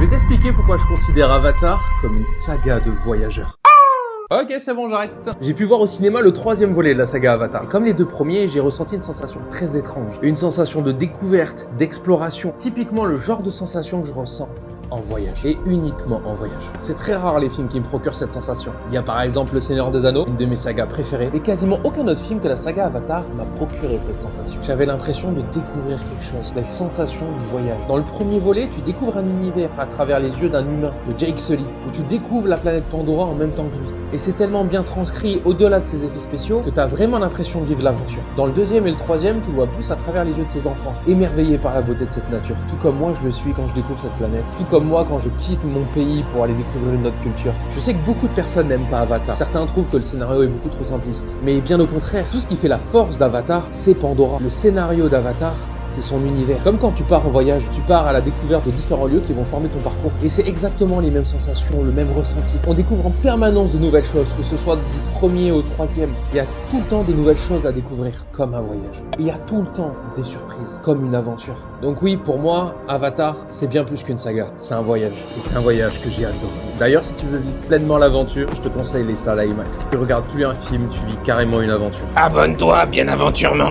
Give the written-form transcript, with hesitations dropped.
vais t'expliquer pourquoi je considère Avatar comme une saga de voyageurs. Ok, c'est bon, j'arrête. J'ai pu voir au cinéma le 3e volet de la saga Avatar. Et comme les 2 premiers, j'ai ressenti une sensation très étrange. Une sensation de découverte, d'exploration. Typiquement le genre de sensation que je ressens en voyage. Et uniquement en voyage. C'est très rare les films qui me procurent cette sensation. Il y a par exemple Le Seigneur des Anneaux, une de mes sagas préférées. Et quasiment aucun autre film que la saga Avatar m'a procuré cette sensation. J'avais l'impression de découvrir quelque chose. La sensation du voyage. Dans le premier volet, tu découvres un univers à travers les yeux d'un humain, de Jake Sully, où tu découvres la planète Pandora en même temps que lui. Et c'est tellement bien transcrit au-delà de ses effets spéciaux que t'as vraiment l'impression de vivre l'aventure. Dans le 2e et le 3e, tu le vois plus à travers les yeux de ses enfants, émerveillés par la beauté de cette nature. Tout comme moi je le suis quand je découvre cette planète. Tout comme moi quand je quitte mon pays pour aller découvrir une autre culture. Je sais que beaucoup de personnes n'aiment pas Avatar. Certains trouvent que le scénario est beaucoup trop simpliste. Mais bien au contraire, tout ce qui fait la force d'Avatar, c'est Pandora. Le scénario d'Avatar, c'est son univers. Comme quand tu pars en voyage, tu pars à la découverte de différents lieux qui vont former ton parcours. Et c'est exactement les mêmes sensations, le même ressenti. On découvre en permanence de nouvelles choses, que ce soit du 1er au 3e. Il y a tout le temps des nouvelles choses à découvrir, comme un voyage. Il y a tout le temps des surprises, comme une aventure. Donc oui, pour moi, Avatar, c'est bien plus qu'une saga. C'est un voyage. Et c'est un voyage que j'ai adoré. D'ailleurs, si tu veux vivre pleinement l'aventure, je te conseille les salles IMAX. Tu regardes plus un film, tu vis carrément une aventure. Abonne-toi, bien aventurement.